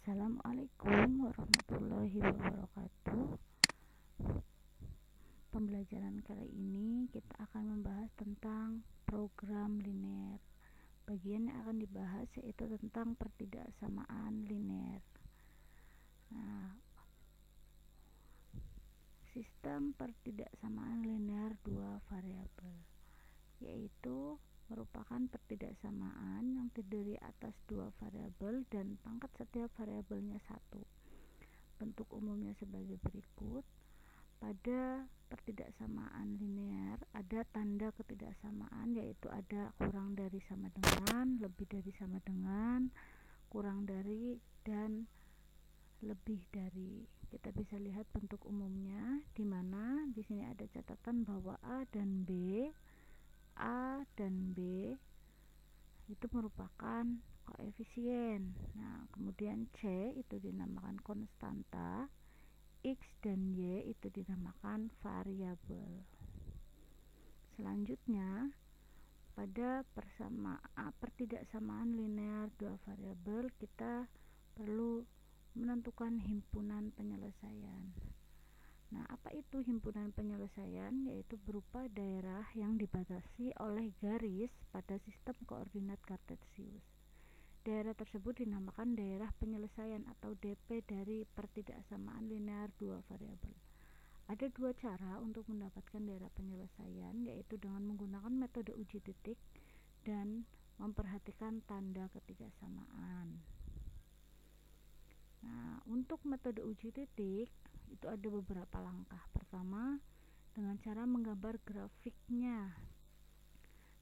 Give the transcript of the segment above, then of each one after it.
Assalamualaikum warahmatullahi wabarakatuh. Pembelajaran kali ini kita akan membahas tentang program linear. Bagian yang akan dibahas yaitu tentang pertidaksamaan linear. Sistem pertidaksamaan linear dua variabel, yaitu merupakan pertidaksamaan yang terdiri atas dua variabel dan pangkat setiap variabelnya satu. Bentuk umumnya sebagai berikut. Pada pertidaksamaan linear ada tanda ketidaksamaan, yaitu ada kurang dari sama dengan, lebih dari sama dengan, kurang dari, dan lebih dari. Kita bisa lihat bentuk umumnya, di mana di sini ada catatan bahwa A dan B itu merupakan koefisien. Nah, kemudian C itu dinamakan konstanta, X dan Y itu dinamakan variabel. Selanjutnya, pada pertidaksamaan linear dua variabel, kita perlu menentukan himpunan penyelesaian. Nah, apa itu himpunan penyelesaian? Yaitu berupa daerah yang dibatasi oleh garis pada sistem koordinat kartesius. Daerah tersebut dinamakan daerah penyelesaian atau DP dari pertidaksamaan linear dua variabel. Ada dua cara untuk mendapatkan daerah penyelesaian, yaitu dengan menggunakan metode uji titik dan memperhatikan tanda ketidaksamaan. Nah, untuk metode uji titik itu ada beberapa langkah. Pertama, dengan cara menggambar grafiknya.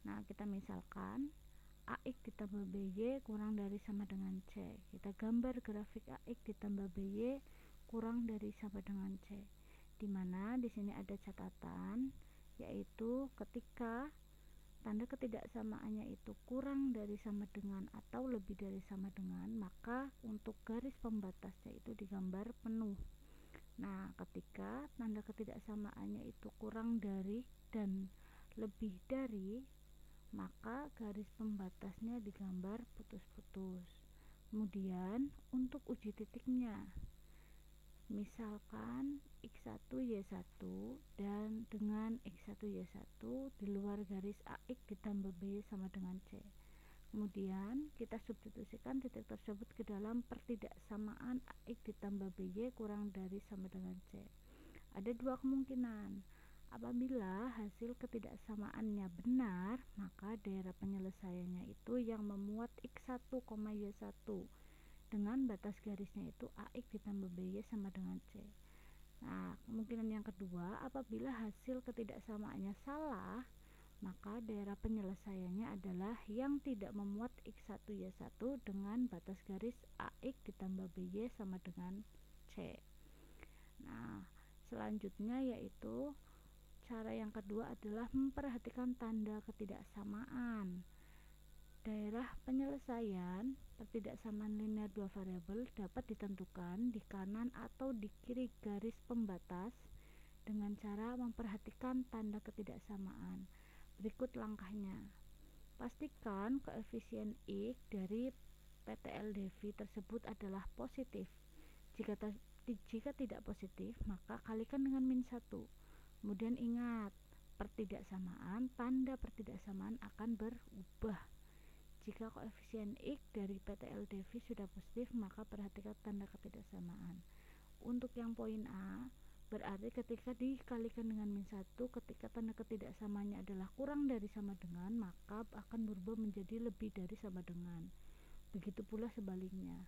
Nah, kita misalkan AX ditambah BY kurang dari sama dengan C. Kita gambar grafik AX ditambah BY kurang dari sama dengan C. Dimana di sini ada catatan, yaitu ketika tanda ketidaksamaannya itu kurang dari sama dengan atau lebih dari sama dengan, maka untuk garis pembatasnya itu digambar penuh. Nah, ketika tanda ketidaksamaannya itu kurang dari dan lebih dari, maka garis pembatasnya digambar putus-putus. Kemudian untuk uji titiknya, misalkan X1 Y1 dan dengan X1 Y1 di luar garis AX ditambah B sama dengan C. Kemudian kita substitusikan titik tersebut ke dalam pertidaksamaan AX ditambah BY kurang dari sama dengan C. Ada dua kemungkinan. Apabila hasil ketidaksamaannya benar, maka daerah penyelesaiannya itu yang memuat X1, Y1 dengan batas garisnya itu AX ditambah BY sama dengan C. Nah, kemungkinan yang kedua, apabila hasil ketidaksamaannya salah, maka daerah penyelesaiannya adalah yang tidak memuat X1 Y1 dengan batas garis AX ditambah BY sama dengan C. Nah, selanjutnya yaitu cara yang kedua adalah memperhatikan tanda ketidaksamaan. Daerah penyelesaian pertidaksamaan linear dua variabel dapat ditentukan di kanan atau di kiri garis pembatas dengan cara memperhatikan tanda ketidaksamaan. Berikut langkahnya. Pastikan koefisien X dari PTLDV tersebut adalah positif. Jika tidak positif, maka kalikan dengan -1. Kemudian ingat, tanda pertidaksamaan akan berubah. Jika koefisien X dari PTLDV sudah positif, maka perhatikan tanda ketidaksamaan. Untuk yang poin A, berarti ketika dikalikan dengan -1, ketika tanda ketidaksamaannya adalah kurang dari sama dengan, maka akan berubah menjadi lebih dari sama dengan. Begitu pula sebaliknya.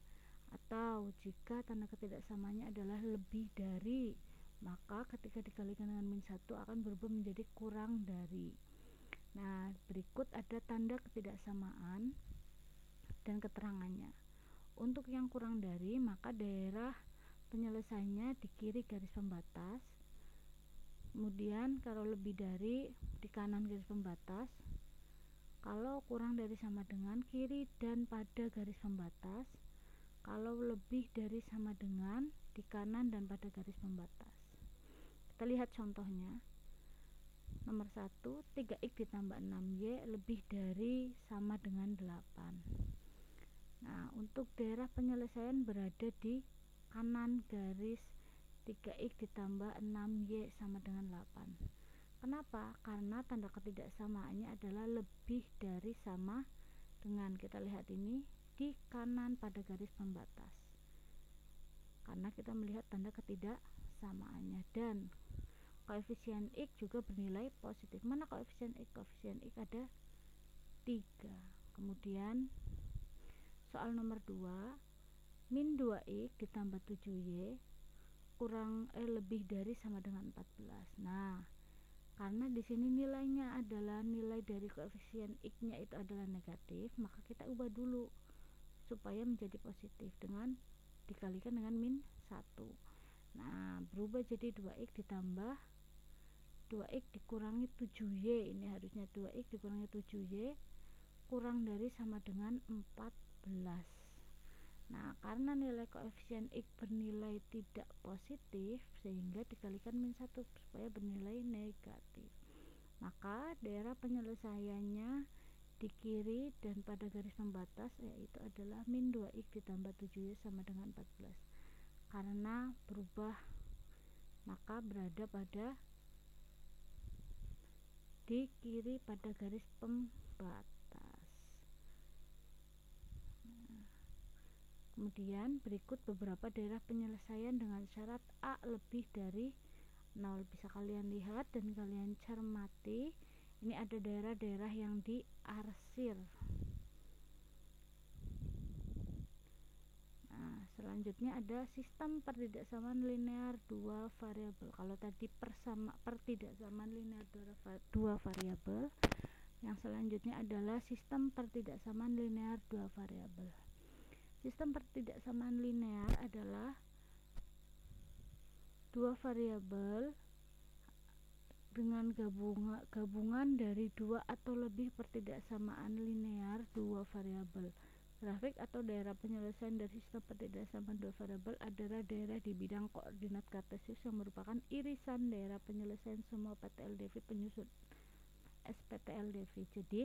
Atau jika tanda ketidaksamaannya adalah lebih dari, maka ketika dikalikan dengan -1 akan berubah menjadi kurang dari. Nah, berikut ada tanda ketidaksamaan dan keterangannya. Untuk yang kurang dari, maka daerah penyelesaiannya di kiri garis pembatas. Kemudian kalau lebih dari, di kanan garis pembatas. Kalau kurang dari sama dengan, kiri dan pada garis pembatas. Kalau lebih dari sama dengan, di kanan dan pada garis pembatas. Kita lihat contohnya. Nomor 1, 3x ditambah 6y lebih dari sama dengan 8. Nah, untuk daerah penyelesaian berada di kanan garis 3x ditambah 6y sama dengan 8. Kenapa? Karena tanda ketidaksamaannya adalah lebih dari sama dengan, kita lihat ini di kanan pada garis pembatas, karena kita melihat tanda ketidaksamaannya. Dan koefisien X juga bernilai positif. Mana koefisien X? Koefisien X ada 3. Kemudian soal nomor 2, min 2x ditambah 7y lebih dari sama dengan 14. Nah, karena di sini nilainya adalah nilai dari koefisien X-nya itu adalah negatif, maka kita ubah dulu supaya menjadi positif dengan dikalikan dengan min 1. Nah, berubah jadi 2x ditambah 2x dikurangi 7y, ini harusnya 2x dikurangi 7y kurang dari sama dengan 14. Nah, karena nilai koefisien X bernilai tidak positif, sehingga dikalikan min 1 supaya bernilai negatif. Maka daerah penyelesaiannya di kiri dan pada garis pembatas yaitu adalah min 2x ditambah 7y sama dengan 14. Karena berubah, maka berada pada di kiri pada garis pembatas. Kemudian berikut beberapa daerah penyelesaian dengan syarat A lebih dari 0. Bisa kalian lihat dan kalian cermati. Ini ada daerah-daerah yang diarsir. Nah, selanjutnya ada sistem pertidaksamaan linear dua variabel. Kalau tadi pertidaksamaan linear dua variabel, yang selanjutnya adalah sistem pertidaksamaan linear dua variabel. Sistem pertidaksamaan linear adalah dua variabel dengan gabungan dari dua atau lebih pertidaksamaan linear dua variabel. Grafik atau daerah penyelesaian dari sistem pertidaksamaan dua variabel adalah daerah di bidang koordinat kartesius yang merupakan irisan daerah penyelesaian semua PTLDV penyusun SPTLDV. Jadi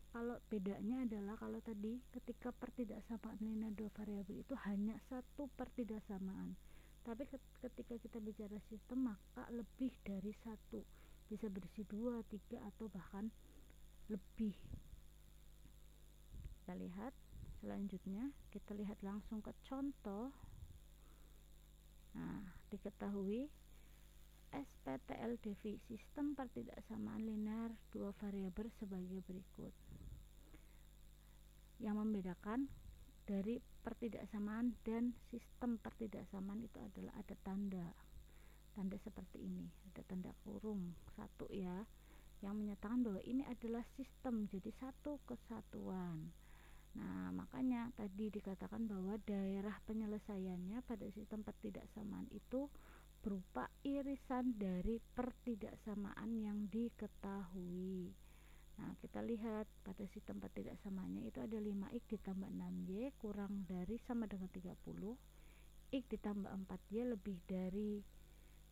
kalau bedanya adalah, kalau tadi ketika pertidaksamaan linear dua variabel itu hanya satu pertidaksamaan, tapi ketika kita bicara sistem maka lebih dari satu, bisa berisi 2, 3 atau bahkan lebih. Kita lihat selanjutnya, kita lihat langsung ke contoh. Nah, diketahui SPTLDV sistem pertidaksamaan linear dua variabel sebagai berikut. Yang membedakan dari pertidaksamaan dan sistem pertidaksamaan itu adalah ada tanda seperti ini, ada tanda kurung satu ya, yang menyatakan bahwa ini adalah sistem, jadi satu kesatuan. Nah, makanya tadi dikatakan bahwa daerah penyelesaiannya pada sistem pertidaksamaan itu berupa irisan dari pertidaksamaan yang diketahui. Nah, kita lihat pada sistem pertidaksamaannya itu ada 5x ditambah 6y kurang dari sama dengan 30, x ditambah 4y lebih dari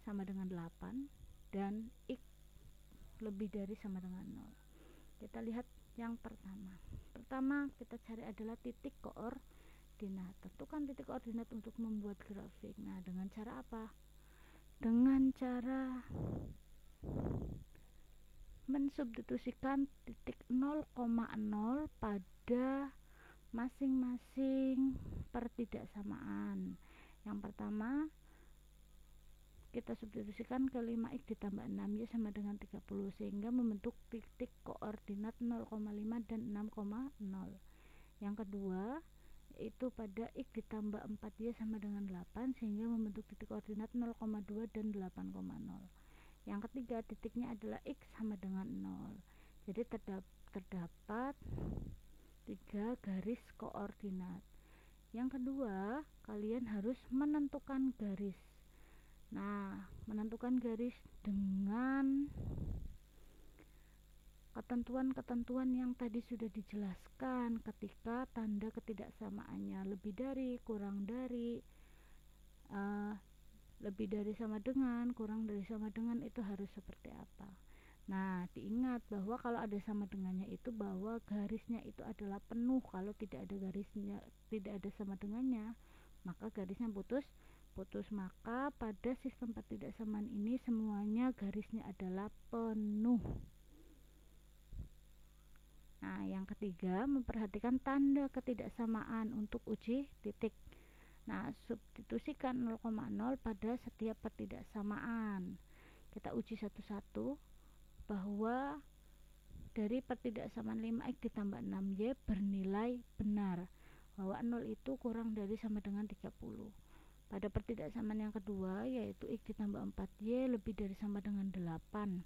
sama dengan 8, dan x lebih dari sama dengan 0. Kita lihat yang pertama kita cari adalah titik koordinat. Tentukan titik koordinat untuk membuat grafik. Nah, dengan cara apa? Dengan cara mensubstitusikan titik 0,0 pada masing-masing pertidaksamaan. Yang pertama kita substitusikan ke 5x ditambah 6y sama dengan 30, sehingga membentuk titik koordinat 0,5 dan 6,0. Yang kedua itu pada x ditambah 4y sama dengan 8, sehingga membentuk titik koordinat 0,2 dan 8,0. Yang ketiga titiknya adalah x sama dengan 0. Jadi terdapat 3 garis koordinat. Yang kedua, kalian harus menentukan garis. Nah, menentukan garis dengan ketentuan-ketentuan yang tadi sudah dijelaskan ketika tanda ketidaksamaannya lebih dari, kurang dari, lebih dari sama dengan, kurang dari sama dengan, itu harus seperti apa. Nah, diingat bahwa kalau ada sama dengannya itu bahwa garisnya itu adalah penuh. Kalau tidak ada garisnya, tidak ada sama dengannya, maka garisnya putus. Maka pada sistem pertidaksamaan ini semuanya garisnya adalah penuh. Nah, yang ketiga, memperhatikan tanda ketidaksamaan untuk uji titik. Nah, substitusikan 0,0 pada setiap pertidaksamaan. Kita uji satu-satu bahwa dari pertidaksamaan 5x ditambah 6y bernilai benar, bahwa 0 itu kurang dari sama dengan 30. Pada pertidaksamaan yang kedua, yaitu x ditambah 4y lebih dari sama dengan 8,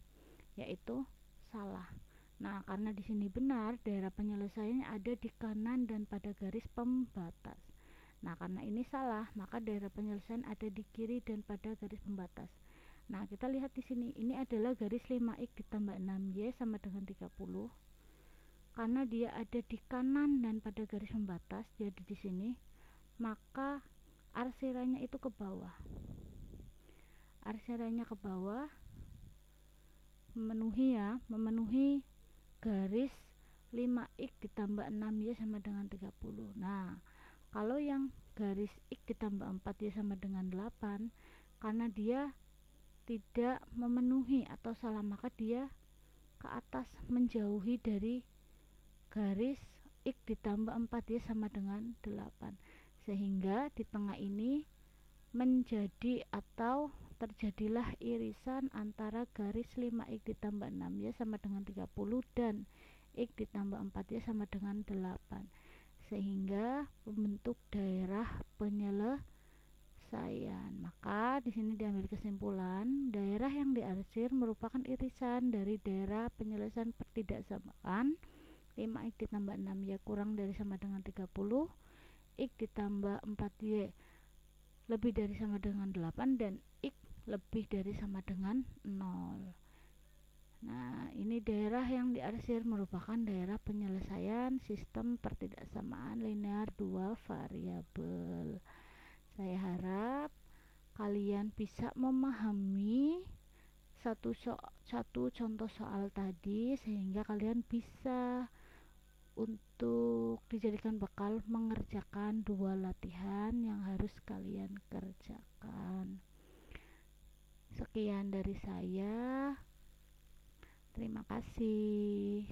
yaitu salah. Nah, karena di sini benar, daerah penyelesaiannya ada di kanan dan pada garis pembatas. Nah, karena ini salah, maka daerah penyelesaian ada di kiri dan pada garis pembatas. Nah, kita lihat di sini, ini adalah garis 5x ditambah 6y sama dengan 30. Karena dia ada di kanan dan pada garis pembatas, jadi di sini, maka arsiranya itu ke bawah. Arsiranya ke bawah memenuhi garis 5x ditambah 6y sama dengan 30. Nah, kalau yang garis x ditambah 4y sama dengan 8, karena dia tidak memenuhi atau salah, maka dia ke atas menjauhi dari garis x ditambah 4y sama dengan 8, sehingga di tengah ini menjadi atau terjadilah irisan antara garis 5x ditambah 6y sama dengan 30 dan x ditambah 4y sama dengan 8, sehingga membentuk daerah penyelesaian. Maka di sini diambil kesimpulan, daerah yang diarsir merupakan irisan dari daerah penyelesaian pertidaksamaan 5x ditambah 6y kurang dari sama dengan 30, x ditambah 4y lebih dari sama dengan 8, dan x lebih dari sama dengan 0. Nah, ini daerah yang diarsir merupakan daerah penyelesaian sistem pertidaksamaan linear 2 variabel. Saya harap kalian bisa memahami satu contoh soal tadi, sehingga kalian bisa untuk dijadikan bekal mengerjakan 2 latihan yang harus kalian kerjakan. Sekian dari saya. Terima kasih.